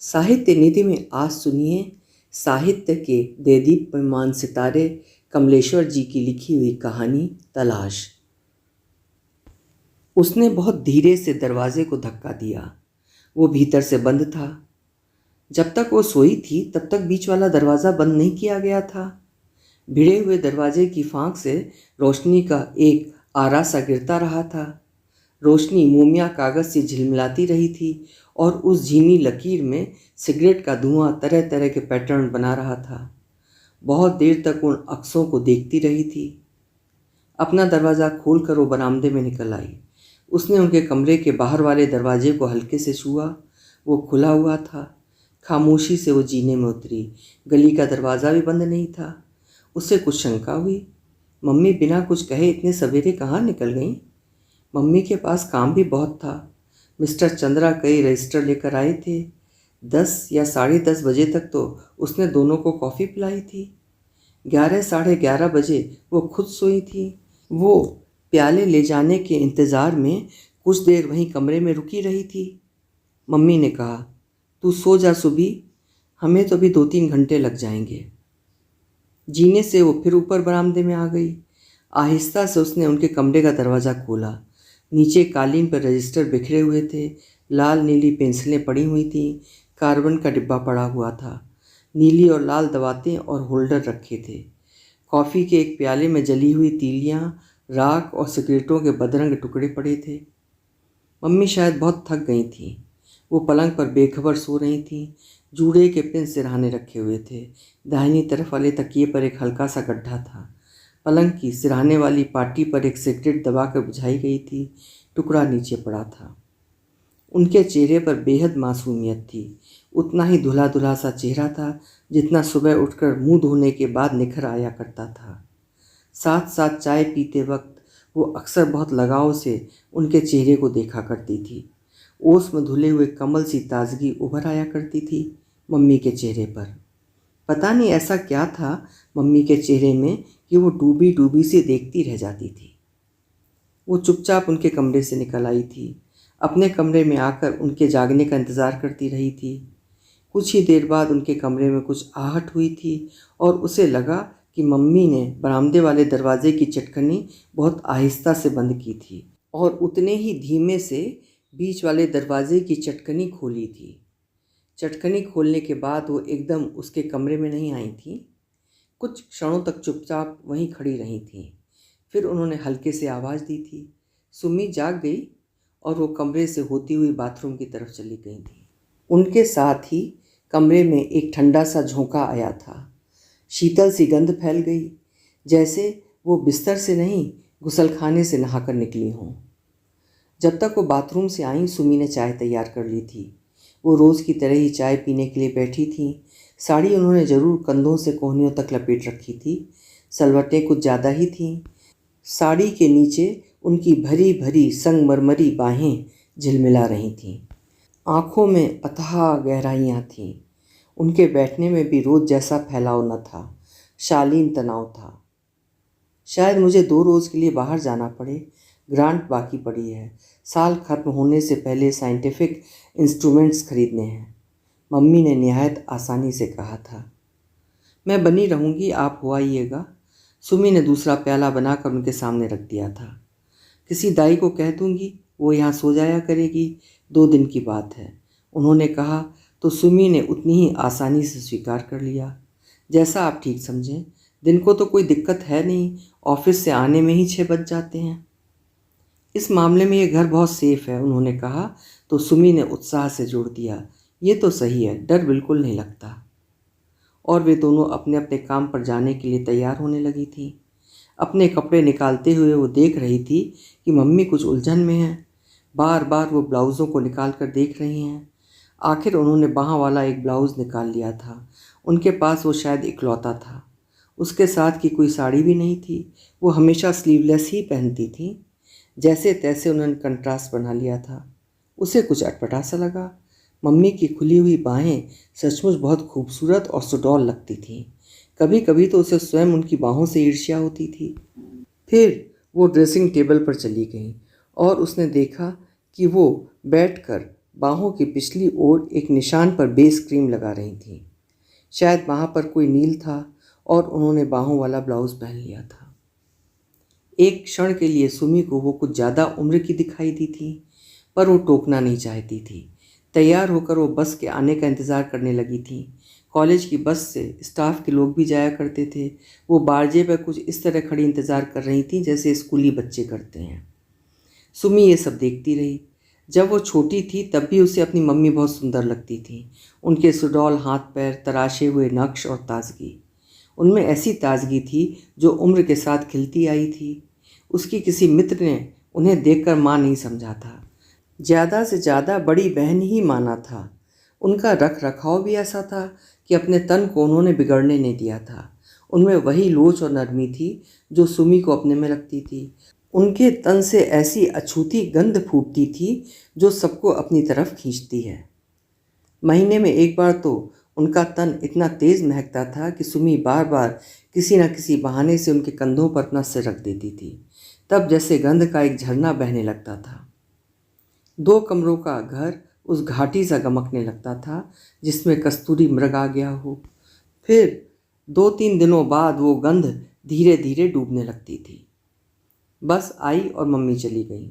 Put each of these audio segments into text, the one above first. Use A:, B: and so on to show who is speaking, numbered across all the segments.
A: साहित्य निधि में आज सुनिए साहित्य के देदीप्यमान सितारे कमलेश्वर जी की लिखी हुई कहानी तलाश। उसने बहुत धीरे से दरवाजे को धक्का दिया। वो भीतर से बंद था। जब तक वो सोई थी तब तक बीच वाला दरवाज़ा बंद नहीं किया गया था। भिड़े हुए दरवाजे की फांक से रोशनी का एक आरा सा गिरता रहा था। रोशनी मोमिया कागज़ से झिलमिलाती रही थी और उस झीनी लकीर में सिगरेट का धुआं तरह तरह के पैटर्न बना रहा था। बहुत देर तक उन अक्सों को देखती रही थी। अपना दरवाज़ा खोलकर वो बरामदे में निकल आई। उसने उनके कमरे के बाहर वाले दरवाजे को हल्के से छुआ। वो खुला हुआ था। खामोशी से वो जीने में उतरी। गली का दरवाज़ा भी बंद नहीं था। उससे कुछ शंका हुई। मम्मी बिना कुछ कहे इतने सवेरे कहाँ निकल गईं? मम्मी के पास काम भी बहुत था। मिस्टर चंद्रा कई रजिस्टर लेकर आए थे। 10 या 10:30 बजे तक तो उसने दोनों को कॉफ़ी पिलाई थी। 11 साढ़े 11 बजे वो खुद सोई थी। वो प्याले ले जाने के इंतज़ार में कुछ देर वहीं कमरे में रुकी रही थी। मम्मी ने कहा, तू सो जा सुबी, हमें तो भी 2-3 घंटे लग जाएंगे। जीने से वो फिर ऊपर बरामदे में आ गई। आहिस्ता से उसने उनके कमरे का दरवाज़ा खोला। नीचे कालीन पर रजिस्टर बिखरे हुए थे। लाल नीली पेंसिलें पड़ी हुई थीं। कार्बन का डिब्बा पड़ा हुआ था। नीली और लाल दवातें और होल्डर रखे थे। कॉफ़ी के एक प्याले में जली हुई तीलियाँ, राख और सिगरेटों के बदरंग टुकड़े पड़े थे। मम्मी शायद बहुत थक गई थीं। वो पलंग पर बेखबर सो रही थीं। जूड़े के पिन सिरहाने रखे हुए थे। दाहिनी तरफ वाले तकिए पर एक हल्का सा गड्ढा था। पलंग की सिरहाने वाली पाटी पर एक सिगरेट दबाकर बुझाई गई थी। टुकड़ा नीचे पड़ा था। उनके चेहरे पर बेहद मासूमियत थी। उतना ही धुला धुला सा चेहरा था जितना सुबह उठकर मुंह धोने के बाद निखर आया करता था। साथ साथ चाय पीते वक्त वो अक्सर बहुत लगाव से उनके चेहरे को देखा करती थी। ओस में धुले हुए कमल सी ताजगी उभर आया करती थी मम्मी के चेहरे पर। पता नहीं ऐसा क्या था मम्मी के चेहरे में कि वो डूबी डूबी सी देखती रह जाती थी। वो चुपचाप उनके कमरे से निकल आई थी। अपने कमरे में आकर उनके जागने का इंतज़ार करती रही थी। कुछ ही देर बाद उनके कमरे में कुछ आहट हुई थी और उसे लगा कि मम्मी ने बरामदे वाले दरवाजे की चटकनी बहुत आहिस्ता से बंद की थी और उतने ही धीमे से बीच वाले दरवाजे की चटकनी खोली थी। चटकनी खोलने के बाद वो एकदम उसके कमरे में नहीं आई थी। कुछ क्षणों तक चुपचाप वहीं खड़ी रही थीं। फिर उन्होंने हल्के से आवाज़ दी थी। सुमी जाग गई और वो कमरे से होती हुई बाथरूम की तरफ चली गई थी। उनके साथ ही कमरे में एक ठंडा सा झोंका आया था। शीतल सी गंध फैल गई, जैसे वो बिस्तर से नहीं गुसलखाने से नहाकर निकली हों। जब तक वो बाथरूम से आईं सुमी ने चाय तैयार कर ली थी। वो रोज़ की तरह ही चाय पीने के लिए बैठी थीं। साड़ी उन्होंने ज़रूर कंधों से कोहनियों तक लपेट रखी थी। सलवटें कुछ ज़्यादा ही थीं। साड़ी के नीचे उनकी भरी भरी संगमरमरी बाहें झिलमिला रही थीं। आँखों में अथाह गहराइयाँ थीं। उनके बैठने में भी रोज़ जैसा फैलाव न था, शालीन तनाव था। शायद मुझे 2 रोज़ के लिए बाहर जाना पड़े। ग्रांट बाकी पड़ी है। साल खत्म होने से पहले साइंटिफिक इंस्ट्रूमेंट्स खरीदने हैं, मम्मी ने निहायत आसानी से कहा था। मैं बनी रहूँगी, आप हो आइएगा। सुमी ने दूसरा प्याला बनाकर उनके सामने रख दिया था। किसी दाई को कह दूँगी, वो यहाँ सो जाया करेगी, 2 दिन की बात है, उन्होंने कहा तो सुमी ने उतनी ही आसानी से स्वीकार कर लिया। जैसा आप ठीक समझें। दिन को तो कोई दिक्कत है नहीं, ऑफिस से आने में ही 6 बज जाते हैं। इस मामले में ये घर बहुत सेफ है, उन्होंने कहा तो सुमी ने उत्साह से जोड़ दिया, ये तो सही है, डर बिल्कुल नहीं लगता। और वे दोनों अपने अपने काम पर जाने के लिए तैयार होने लगी थी। अपने कपड़े निकालते हुए वो देख रही थी कि मम्मी कुछ उलझन में हैं। बार बार वो ब्लाउज़ों को निकाल कर देख रही हैं। आखिर उन्होंने बाहाँ वाला एक ब्लाउज़ निकाल लिया था। उनके पास वो शायद इकलौता था। उसके साथ की कोई साड़ी भी नहीं थी। वो हमेशा स्लीवलेस ही पहनती थी। जैसे तैसे उन्होंने कंट्रास्ट बना लिया था। उसे कुछ अटपटा सा लगा। मम्मी की खुली हुई बाहें सचमुच बहुत खूबसूरत और सुडौल लगती थीं। कभी कभी तो उसे स्वयं उनकी बाहों से ईर्ष्या होती थी। फिर वो ड्रेसिंग टेबल पर चली गई और उसने देखा कि वो बैठकर बाहों की पिछली ओर एक निशान पर बेस क्रीम लगा रही थीं। शायद वहाँ पर कोई नील था और उन्होंने बाहों वाला ब्लाउज पहन लिया था। एक क्षण के लिए सुमी को वो कुछ ज़्यादा उम्र की दिखाई दी थी, पर वो टोकना नहीं चाहती थी। तैयार होकर वो बस के आने का इंतज़ार करने लगी थी। कॉलेज की बस से स्टाफ के लोग भी जाया करते थे। वो बारजे पर कुछ इस तरह खड़ी इंतज़ार कर रही थी जैसे स्कूली बच्चे करते हैं। सुमी ये सब देखती रही। जब वो छोटी थी तब भी उसे अपनी मम्मी बहुत सुंदर लगती थी। उनके सुडौल हाथ पैर, तराशे हुए नक्श और ताजगी, उनमें ऐसी ताजगी थी जो उम्र के साथ खिलती आई थी। उसकी किसी मित्र ने उन्हें देखकर माँ नहीं समझा था, ज़्यादा से ज़्यादा बड़ी बहन ही माना था। उनका रख रखाव भी ऐसा था कि अपने तन को उन्होंने बिगड़ने नहीं दिया था। उनमें वही लोच और नरमी थी जो सुमी को अपने में लगती थी। उनके तन से ऐसी अछूती गंध फूटती थी जो सबको अपनी तरफ खींचती है। महीने में एक बार तो उनका तन इतना तेज महकता था कि सुमी बार बार किसी न किसी बहाने से उनके कंधों पर अपना सिर रख देती थी। तब जैसे गंध का एक झरना बहने लगता था। 2 कमरों का घर उस घाटी सा गमकने लगता था जिसमें कस्तूरी मृग आ गया हो। फिर 2-3 दिनों बाद वो गंध धीरे धीरे डूबने लगती थी। बस आई और मम्मी चली गई।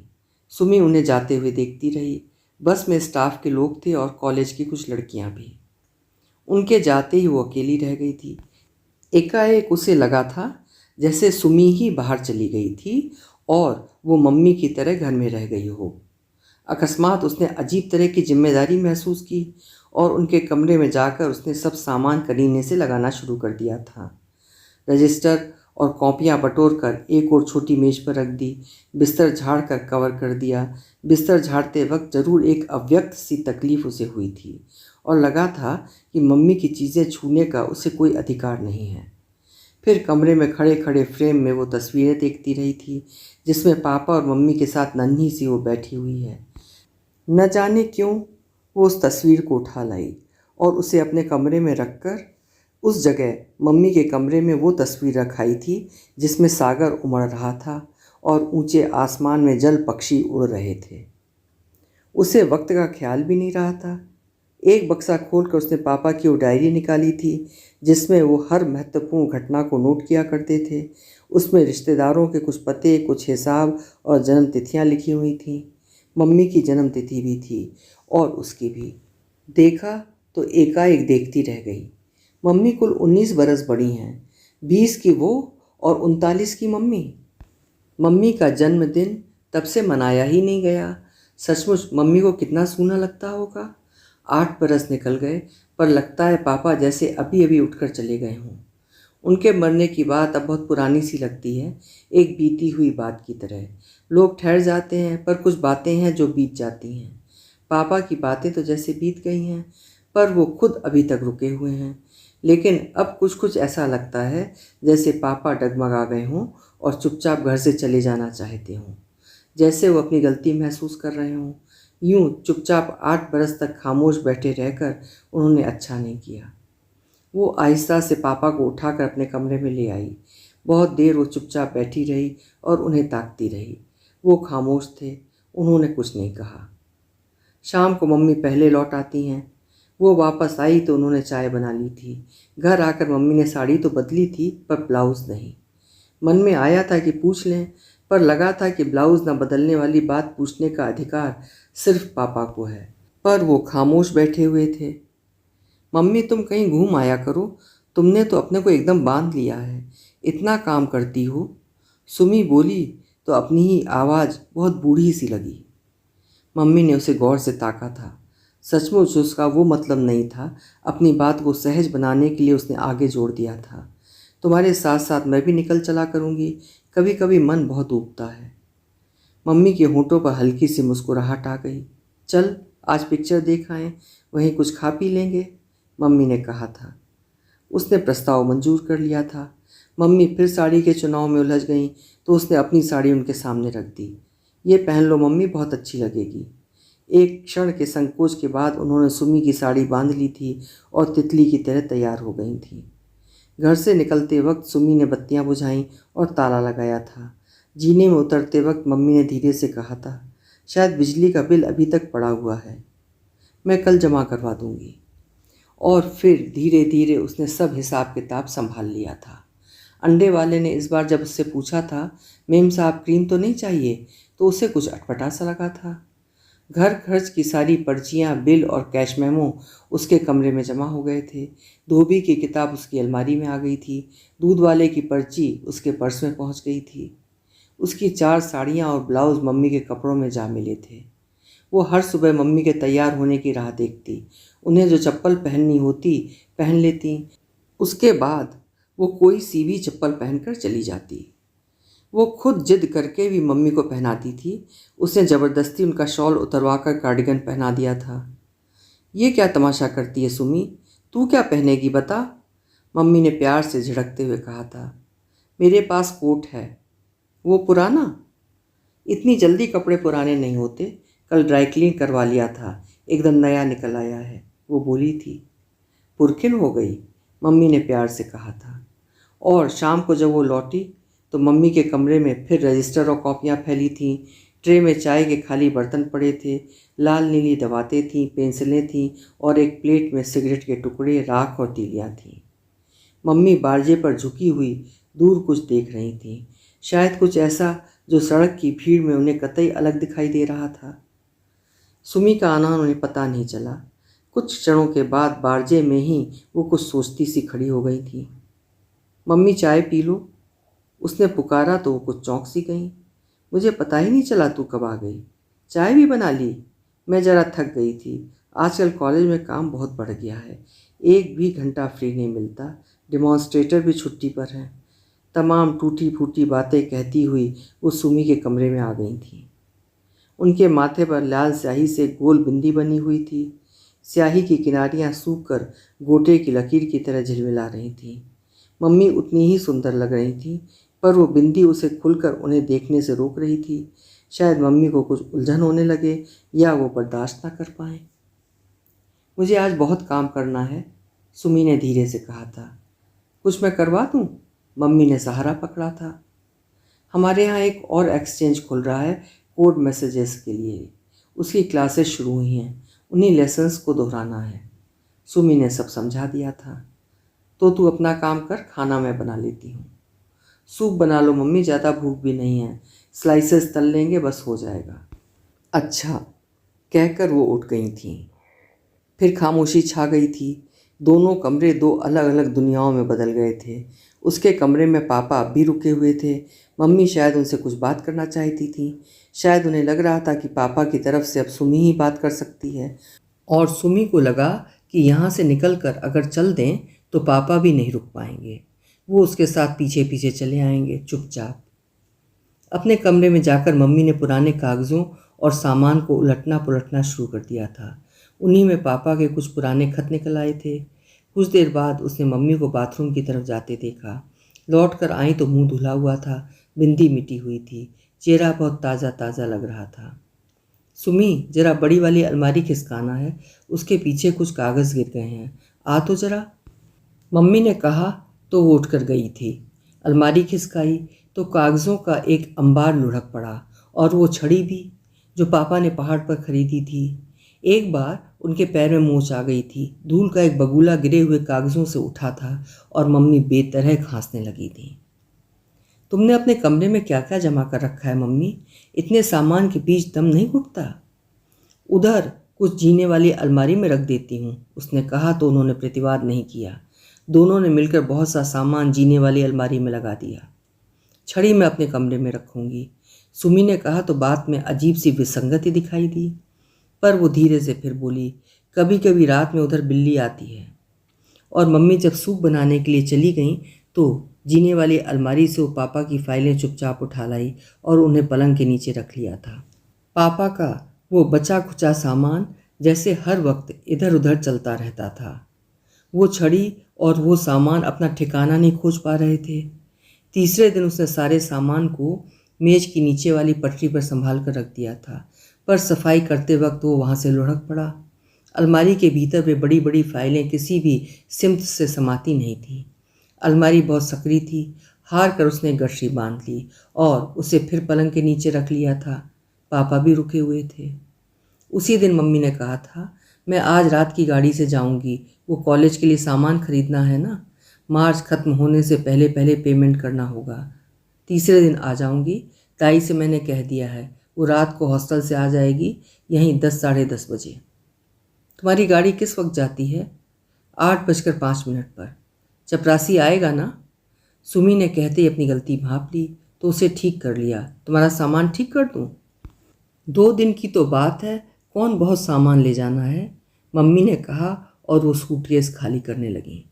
A: सुमी उन्हें जाते हुए देखती रही। बस में स्टाफ के लोग थे और कॉलेज की कुछ लड़कियां भी। उनके जाते ही वो अकेली रह गई थी। एकाएक उसे लगा था जैसे सुमी ही बाहर चली गई थी और वो मम्मी की तरह घर में रह गई हो। अकस्मात उसने अजीब तरह की जिम्मेदारी महसूस की और उनके कमरे में जाकर उसने सब सामान करीने से लगाना शुरू कर दिया था। रजिस्टर और कॉपियाँ बटोर कर एक और छोटी मेज पर रख दी। बिस्तर झाड़ कर कवर कर दिया। बिस्तर झाड़ते वक्त ज़रूर एक अव्यक्त सी तकलीफ़ उसे हुई थी और लगा था कि मम्मी की चीज़ें छूने का उसे कोई अधिकार नहीं है। फिर कमरे में खड़े खड़े फ्रेम में वो तस्वीरें देखती रही थी जिसमें पापा और मम्मी के साथ नन्ही सी वो बैठी हुई है। न जाने क्यों वो उस तस्वीर को उठा लाई और उसे अपने कमरे में रखकर उस जगह मम्मी के कमरे में वो तस्वीर रखाई थी जिसमें सागर उमड़ रहा था और ऊंचे आसमान में जल पक्षी उड़ रहे थे। उसे वक्त का ख्याल भी नहीं रहा था। एक बक्सा खोलकर उसने पापा की वो डायरी निकाली थी जिसमें वो हर महत्वपूर्ण घटना को नोट किया करते थे। उसमें रिश्तेदारों के कुछ पते, कुछ हिसाब और जन्म तिथियाँ लिखी हुई थीं। मम्मी की जन्म तिथि भी थी और उसकी भी। देखा तो एकाएक देखती रह गई। मम्मी कुल 19 बरस बड़ी हैं। 20 की वो और 39 की मम्मी। मम्मी का जन्मदिन तब से मनाया ही नहीं गया। सचमुच मम्मी को कितना सूना लगता होगा। 8 बरस निकल गए पर लगता है पापा जैसे अभी अभी उठकर चले गए हों। उनके मरने की बात अब बहुत पुरानी सी लगती है, एक बीती हुई बात की तरह। लोग ठहर जाते हैं पर कुछ बातें हैं जो बीत जाती हैं। पापा की बातें तो जैसे बीत गई हैं पर वो खुद अभी तक रुके हुए हैं। लेकिन अब कुछ कुछ ऐसा लगता है जैसे पापा डगमगा गए हों और चुपचाप घर से चले जाना चाहते हों, जैसे वो अपनी गलती महसूस कर रहे हों। यूं चुपचाप 8 बरस तक खामोश बैठे रहकर उन्होंने अच्छा नहीं किया। वो आहिस्ता से पापा को उठाकर अपने कमरे में ले आई। बहुत देर वो चुपचाप बैठी रही और उन्हें ताकती रही। वो खामोश थे, उन्होंने कुछ नहीं कहा। शाम को मम्मी पहले लौट आती हैं। वो वापस आई तो उन्होंने चाय बना ली थी। घर आकर मम्मी ने साड़ी तो बदली थी पर ब्लाउज़ नहीं। मन में आया था कि पूछ लें पर लगा था कि ब्लाउज़ न बदलने वाली बात पूछने का अधिकार सिर्फ पापा को है। पर वो खामोश बैठे हुए थे। मम्मी तुम कहीं घूम आया करो, तुमने तो अपने को एकदम बांध लिया है, इतना काम करती हो। सुमी बोली तो अपनी ही आवाज़ बहुत बूढ़ी सी लगी। मम्मी ने उसे गौर से ताका था। सचमुच उसका वो मतलब नहीं था। अपनी बात को सहज बनाने के लिए उसने आगे जोड़ दिया था, तुम्हारे साथ साथ मैं भी निकल चला करूँगी, कभी कभी मन बहुत ऊबता है। मम्मी के होंठों पर हल्की सी मुस्कुराहट आ गई। चल आज पिक्चर देख आएं, वहीं कुछ खा पी लेंगे, मम्मी ने कहा था। उसने प्रस्ताव मंजूर कर लिया था। मम्मी फिर साड़ी के चुनाव में उलझ गईं तो उसने अपनी साड़ी उनके सामने रख दी। ये पहन लो मम्मी, बहुत अच्छी लगेगी। एक क्षण के संकोच के बाद उन्होंने सुमी की साड़ी बांध ली थी और तितली की तरह तैयार हो गई थी। घर से निकलते वक्त सुमी ने बत्तियां बुझाईं और ताला लगाया था। जीने में उतरते वक्त मम्मी ने धीरे से कहा था, शायद बिजली का बिल अभी तक पड़ा हुआ है। मैं कल जमा करवा दूंगी। और फिर धीरे धीरे उसने सब हिसाब किताब संभाल लिया था। अंडे वाले ने इस बार जब उससे पूछा था, मेम साहब क्रीम तो नहीं चाहिए, तो उसे कुछ अटपटा सा लगा था। घर खर्च की सारी पर्चियाँ, बिल और कैश मेमो उसके कमरे में जमा हो गए थे। धोबी की किताब उसकी अलमारी में आ गई थी। दूध वाले की पर्ची उसके पर्स में पहुंच गई थी। उसकी 4 साड़ियाँ और ब्लाउज मम्मी के कपड़ों में जा मिले थे। वो हर सुबह मम्मी के तैयार होने की राह देखती। उन्हें जो चप्पल पहननी होती पहन लेती। उसके बाद वो कोई सी भी चप्पल पहनकर चली जाती। वो खुद जिद करके भी मम्मी को पहनाती थी। उसने ज़बरदस्ती उनका शॉल उतरवा कर कार्डिगन पहना दिया था। ये क्या तमाशा करती है सुमी, तू क्या पहनेगी बता? मम्मी ने प्यार से झिड़कते हुए कहा था। मेरे पास कोट है। वो पुराना? इतनी जल्दी कपड़े पुराने नहीं होते। कल ड्राई क्लीन करवा लिया था, एकदम नया निकल आया है, वो बोली थी। पुरखिन हो गई, मम्मी ने प्यार से कहा था। और शाम को जब वो लौटी तो मम्मी के कमरे में फिर रजिस्टर और कॉपियाँ फैली थीं। ट्रे में चाय के खाली बर्तन पड़े थे, लाल नीली दवातें थीं, पेंसिलें थीं और एक प्लेट में सिगरेट के टुकड़े, राख और तीलियाँ थीं। मम्मी बारजे पर झुकी हुई दूर कुछ देख रही थीं, शायद कुछ ऐसा जो सड़क की भीड़ में उन्हें कतई अलग दिखाई दे रहा था। सुमी का आना उन्हें पता नहीं चला। कुछ क्षणों के बाद बारजे में ही वो कुछ सोचती सी खड़ी हो गई थी। मम्मी चाय पी लो, उसने पुकारा तो वो कुछ चौंक सी गई। मुझे पता ही नहीं चला तू कब आ गई। चाय भी बना ली? मैं ज़रा थक गई थी। आजकल कॉलेज में काम बहुत बढ़ गया है, एक भी घंटा फ्री नहीं मिलता। डिमॉन्स्ट्रेटर भी छुट्टी पर हैं। तमाम टूटी फूटी बातें कहती हुई वो सुमी के कमरे में आ गई थी। उनके माथे पर लाल स्याही से गोल बिंदी बनी हुई थी। स्याही की किनारियां सूख कर गोटे की लकीर की तरह झिलमिला रही थीं। मम्मी उतनी ही सुंदर लग रही थी, पर वो बिंदी उसे खुलकर उन्हें देखने से रोक रही थी। शायद मम्मी को कुछ उलझन होने लगे या वो बर्दाश्त ना कर पाए। मुझे आज बहुत काम करना है, सुमी ने धीरे से कहा था। कुछ मैं करवा दूँ? मम्मी ने सहारा पकड़ा था। हमारे यहाँ एक और एक्सचेंज खुल रहा है कोड मैसेजेस के लिए। उसकी क्लासेस शुरू हुई हैं, उन्हीं लेसन्स को दोहराना है। सुमी ने सब समझा दिया था। तो तू अपना काम कर, खाना मैं बना लेती हूँ। सूप बना लो मम्मी, ज़्यादा भूख भी नहीं है, स्लाइसेस तल लेंगे, बस हो जाएगा। अच्छा, कहकर वो उठ गई थीं। फिर खामोशी छा गई थी। दोनों कमरे दो अलग अलग दुनियाओं में बदल गए थे। उसके कमरे में पापा अब भी रुके हुए थे। मम्मी शायद उनसे कुछ बात करना चाहती थी। शायद उन्हें लग रहा था कि पापा की तरफ से अब सुमी ही बात कर सकती है। और सुमी को लगा कि यहाँ से निकलकर अगर चल दें तो पापा भी नहीं रुक पाएंगे। वो उसके साथ पीछे पीछे चले आएंगे चुपचाप। अपने कमरे में जाकर मम्मी ने पुराने कागज़ों और सामान को उलटना पुलटना शुरू कर दिया था। उन्हीं में पापा के कुछ पुराने खत निकल आए थे। कुछ देर बाद उसने मम्मी को बाथरूम की तरफ जाते देखा। लौट कर आई तो मुंह धुला हुआ था, बिंदी मिटी हुई थी, चेहरा बहुत ताज़ा ताज़ा लग रहा था। सुमी, जरा बड़ी वाली अलमारी खिसकाना है, उसके पीछे कुछ कागज़ गिर गए हैं, आ तो जरा। मम्मी ने कहा तो वो उठकर गई थी। अलमारी खिसकाई तो कागज़ों का एक अंबार लुढ़क पड़ा, और वो छड़ी भी जो पापा ने पहाड़ पर खरीदी थी। एक बार उनके पैर में मोच आ गई थी। धूल का एक बगुला गिरे हुए कागज़ों से उठा था और मम्मी बेतरह खांसने लगी थी। तुमने अपने कमरे में क्या क्या जमा कर रखा है मम्मी? इतने सामान के बीच दम नहीं घुटता? उधर कुछ जीने वाली अलमारी में रख देती हूँ, उसने कहा तो उन्होंने प्रतिवाद नहीं किया। दोनों ने मिलकर बहुत सा सामान जीने वाली अलमारी में लगा दिया। छड़ी मैं अपने कमरे में रखूँगी, सुमी ने कहा तो बात में अजीब सी विसंगति दिखाई दी। पर वो धीरे से फिर बोली, कभी कभी रात में उधर बिल्ली आती है। और मम्मी जब सूप बनाने के लिए चली गई तो जीने वाली अलमारी से वो पापा की फाइलें चुपचाप उठा लाई और उन्हें पलंग के नीचे रख लिया था। पापा का वो बचा खुचा सामान जैसे हर वक्त इधर उधर चलता रहता था। वो छड़ी और वो सामान अपना ठिकाना नहीं खोज पा रहे थे। तीसरे दिन उसने सारे सामान को मेज की नीचे वाली पटरी पर संभाल कर रख दिया था, पर सफाई करते वक्त वो वहाँ से लुढ़क पड़ा। अलमारी के भीतर वे बड़ी बड़ी फाइलें किसी भी सिमत से समाती नहीं थीं। अलमारी बहुत सकरी थी। हार कर उसने गठरी बांध ली और उसे फिर पलंग के नीचे रख लिया था। पापा भी रुके हुए थे। उसी दिन मम्मी ने कहा था, मैं आज रात की गाड़ी से जाऊंगी, वो कॉलेज के लिए सामान खरीदना है ना। मार्च खत्म होने से पहले पहले पेमेंट करना होगा। तीसरे दिन आ जाऊंगी। ताई से मैंने कह दिया है, वो रात को हॉस्टल से आ जाएगी, यहीं 10 साढ़े 10 बजे। तुम्हारी गाड़ी किस वक्त जाती है? 8:05 पर। चपरासी आएगा ना? सुमी ने कहते ही अपनी गलती भांप ली तो उसे ठीक कर लिया। तुम्हारा सामान ठीक कर दूं? 2 दिन की तो बात है, कौन बहुत सामान ले जाना है, मम्मी ने कहा और वो सूटकेस खाली करने लगी।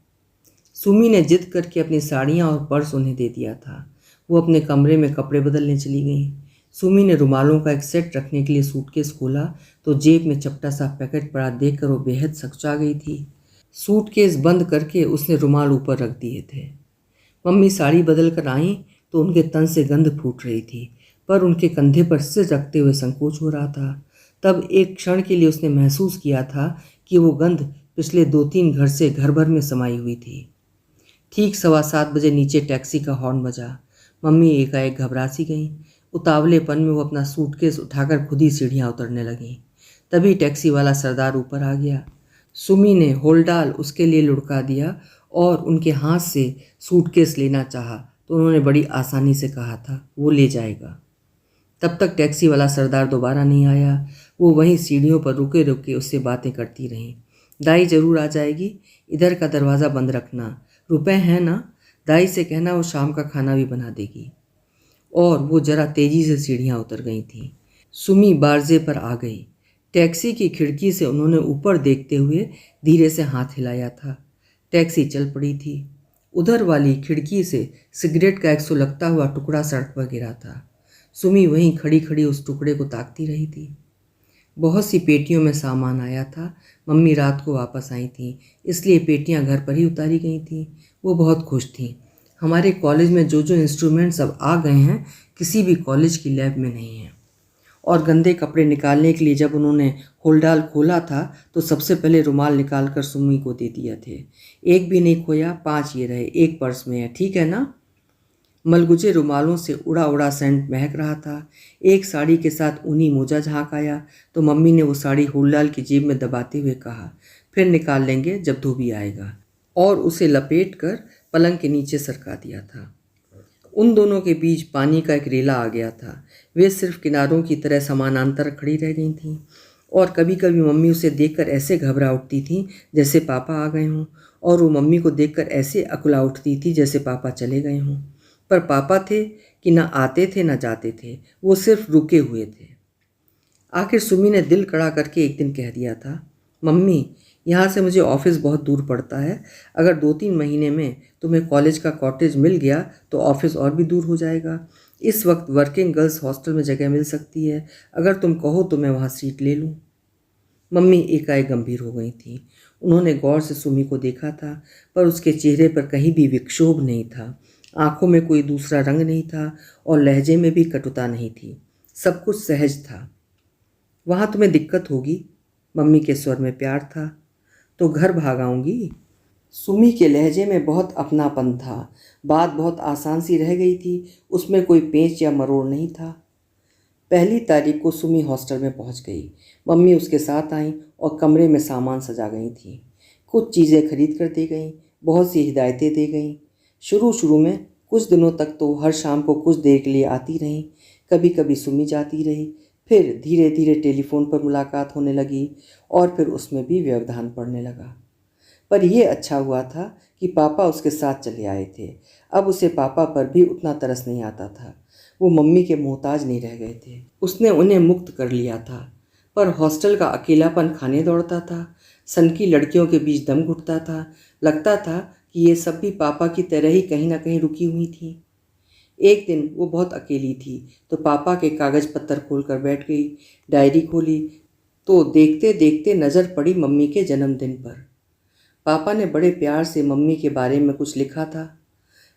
A: सुमी ने जिद करके अपनी साड़ियाँ और पर्स उन्हें दे दिया था। वो अपने कमरे में कपड़े बदलने चली गई। सुमी ने रुमालों का एक सेट रखने के लिए सूटकेस खोला तो जेब में चपटा सा पैकेट पड़ा देखकर वो बेहद सकचा गई थी। सूटकेस बंद करके उसने रुमाल ऊपर रख दिए थे। मम्मी साड़ी बदल कर आईं तो उनके तन से गंध फूट रही थी, पर उनके कंधे पर सिर रखते हुए संकोच हो रहा था। तब एक क्षण के लिए उसने महसूस किया था कि वो गंध पिछले 2-3 घर से घर भर में समाई हुई थी। ठीक 7:15 नीचे टैक्सी का हॉर्न बजा। मम्मी एकाएक घबरा सी गईं। उतावलेपन में वो अपना सूटकेस उठाकर खुद ही सीढ़ियाँ उतरने लगीं। तभी टैक्सी वाला सरदार ऊपर आ गया। सुमी ने होलडाल उसके लिए लुढ़का दिया और उनके हाथ से सूटकेस लेना चाहा तो उन्होंने बड़ी आसानी से कहा था, वो ले जाएगा। तब तक टैक्सी वाला सरदार दोबारा नहीं आया। वो वहीं सीढ़ियों पर रुके रुके उससे बातें करती रहीं। दाई ज़रूर आ जाएगी, इधर का दरवाज़ा बंद रखना, रुपए हैं ना, दाई से कहना वो शाम का खाना भी बना देगी। और वो जरा तेजी से सीढ़ियाँ उतर गई थीं। सुमी बारजे पर आ गई। टैक्सी की खिड़की से उन्होंने ऊपर देखते हुए धीरे से हाथ हिलाया था। टैक्सी चल पड़ी थी। उधर वाली खिड़की से सिगरेट का एक सुलगता हुआ टुकड़ा सड़क पर गिरा था। सुमी वहीं खड़ी खड़ी उस टुकड़े को ताकती रही थी। बहुत सी पेटियों में सामान आया था। मम्मी रात को वापस आई थी, इसलिए पेटियां घर पर ही उतारी गई थीं। वो बहुत खुश थीं। हमारे कॉलेज में जो जो इंस्ट्रूमेंट्स अब आ गए हैं, किसी भी कॉलेज की लैब में नहीं है। और गंदे कपड़े निकालने के लिए जब उन्होंने होलडाल खोला था तो सबसे पहले रुमाल निकाल कर सुमी को दे दिए थे। एक भी नहीं खोया, 5 ये रहे, एक पर्स में है, ठीक है ना? मलगुजे रुमालों से उड़ा उड़ा सेंट महक रहा था। एक साड़ी के साथ ऊनी मोजा झांक आया तो मम्मी ने वो साड़ी होलडाल की जेब में दबाते हुए कहा, फिर निकाल लेंगे जब धोबी आएगा, और उसे लपेट कर पलंग के नीचे सरका दिया था। उन दोनों के बीच पानी का एक रेला आ गया था। वे सिर्फ किनारों की तरह समानांतर खड़ी रह गई थीं और कभी कभी मम्मी उसे देखकर ऐसे घबरा उठती थीं जैसे पापा आ गए हों, और वो मम्मी को देखकर ऐसे अकुला उठती थी जैसे पापा चले गए हों। पर पापा थे कि न आते थे न जाते थे, वो सिर्फ रुके हुए थे। आखिर सुमी ने दिल कड़ा करके एक दिन कह दिया था, मम्मी यहाँ से मुझे ऑफिस बहुत दूर पड़ता है, अगर 2-3 महीने में तुम्हें कॉलेज का कॉटेज मिल गया तो ऑफिस और भी दूर हो जाएगा। इस वक्त वर्किंग गर्ल्स हॉस्टल में जगह मिल सकती है, अगर तुम कहो तो मैं वहाँ सीट ले लूँ। मम्मी एकाएक गंभीर हो गई थी। उन्होंने गौर से सुमी को देखा था, पर उसके चेहरे पर कहीं भी विक्षोभ नहीं था, आंखों में कोई दूसरा रंग नहीं था और लहजे में भी कटुता नहीं थी। सब कुछ सहज था। वहाँ तुम्हें दिक्कत होगी, मम्मी के स्वर में प्यार था, तो घर भाग आऊँगी। सुमी के लहजे में बहुत अपनापन था। बात बहुत आसान सी रह गई थी, उसमें कोई पेंच या मरोड़ नहीं था। 1 तारीख को सुमी हॉस्टल में पहुंच गई। मम्मी उसके साथ आईं और कमरे में सामान सजा गई थी। कुछ चीज़ें खरीद कर दे गईं, बहुत सी हिदायतें दे गईं। शुरू शुरू में कुछ दिनों तक तो हर शाम को कुछ देर के लिए आती रहीं। कभी कभी सुमी जाती रही, फिर धीरे धीरे टेलीफोन पर मुलाकात होने लगी और फिर उसमें भी व्यवधान पड़ने लगा। पर यह अच्छा हुआ था कि पापा उसके साथ चले आए थे। अब उसे पापा पर भी उतना तरस नहीं आता था। वो मम्मी के मोहताज नहीं रह गए थे। उसने उन्हें मुक्त कर लिया था। पर हॉस्टल का अकेलापन खाने दौड़ता था। सनकी लड़कियों के बीच दम घुटता था। लगता था कि ये सब भी पापा की तरह ही कहीं ना कहीं रुकी हुई थी। एक दिन वो बहुत अकेली थी तो पापा के कागज़ पत्तर खोल कर बैठ गई। डायरी खोली तो देखते देखते नज़र पड़ी मम्मी के जन्मदिन पर। पापा ने बड़े प्यार से मम्मी के बारे में कुछ लिखा था।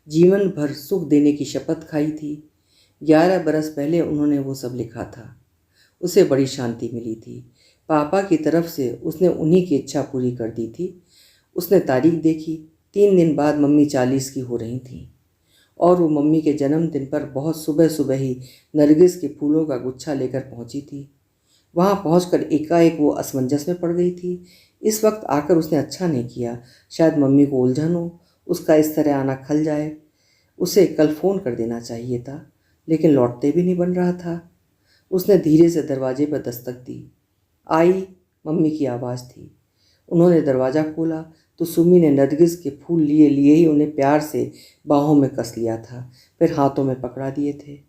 A: जीवन भर सुख देने की शपथ खाई थी। 11 बरस पहले उन्होंने वो सब लिखा था। उसे बड़ी शांति मिली थी। पापा की तरफ से उसने उन्हीं की इच्छा पूरी कर दी थी। उसने तारीख देखी, 3 दिन बाद मम्मी 40 की हो रही थी और वो मम्मी के जन्मदिन पर बहुत सुबह सुबह ही नरगिस के फूलों का गुच्छा लेकर पहुंची थी। वहाँ पहुंचकर एकाएक वो असमंजस में पड़ गई थी। इस वक्त आकर उसने अच्छा नहीं किया। शायद मम्मी को उलझन हो, उसका इस तरह आना खल जाए। उसे कल फ़ोन कर देना चाहिए था, लेकिन लौटते भी नहीं बन रहा था। उसने धीरे से दरवाजे पर दस्तक दी। आई, मम्मी की आवाज़ थी। उन्होंने दरवाज़ा खोला तो सुमी ने नरगिस के फूल लिए लिए ही उन्हें प्यार से बाहों में कस लिया था, फिर हाथों में पकड़ा दिए थे।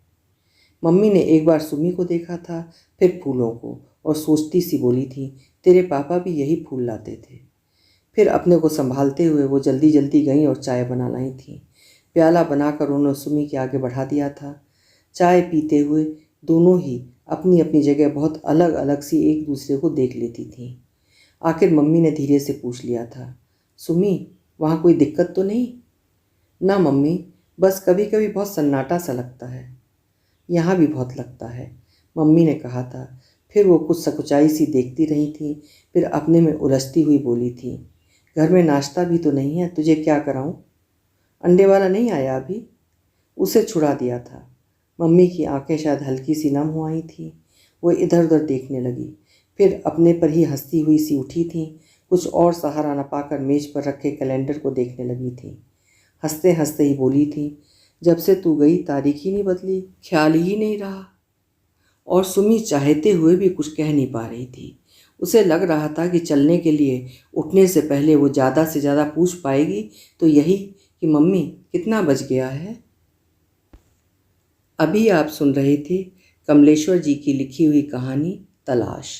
A: मम्मी ने एक बार सुमी को देखा था, फिर फूलों को, और सोचती सी बोली थी, तेरे पापा भी यही फूल लाते थे। फिर अपने को संभालते हुए वो जल्दी जल्दी गईं और चाय बना लाई थी। प्याला बनाकर उन्होंने सुमी के आगे बढ़ा दिया था। चाय पीते हुए दोनों ही अपनी अपनी जगह बहुत अलग अलग सी एक दूसरे को देख लेती थीं। आखिर मम्मी ने धीरे से पूछ लिया था, सुमी, वहाँ कोई दिक्कत तो नहीं? ना मम्मी, बस कभी कभी बहुत सन्नाटा सा लगता है। यहाँ भी बहुत लगता है, मम्मी ने कहा था। फिर वो कुछ सकुचाई सी देखती रही थी, फिर अपने में उलझती हुई बोली थी, घर में नाश्ता भी तो नहीं है, तुझे क्या कराऊं? अंडे वाला नहीं आया अभी? उसे छुड़ा दिया था। मम्मी की आंखें शायद हल्की सी नम हो आई थी। वो इधर उधर देखने लगी, फिर अपने पर ही हंसती हुई सी उठी थी। कुछ और सहारा न पाकर मेज पर रखे कैलेंडर को देखने लगी थी। हंसते हंसते ही बोली थी, जब से तू गई तारीख ही नहीं बदली, ख्याल ही नहीं रहा। और सुमी चाहते हुए भी कुछ कह नहीं पा रही थी। उसे लग रहा था कि चलने के लिए उठने से पहले वो ज़्यादा से ज़्यादा पूछ पाएगी तो यही कि मम्मी कितना बज गया है। अभी आप सुन रहे थे कमलेश्वर जी की लिखी हुई कहानी तलाश।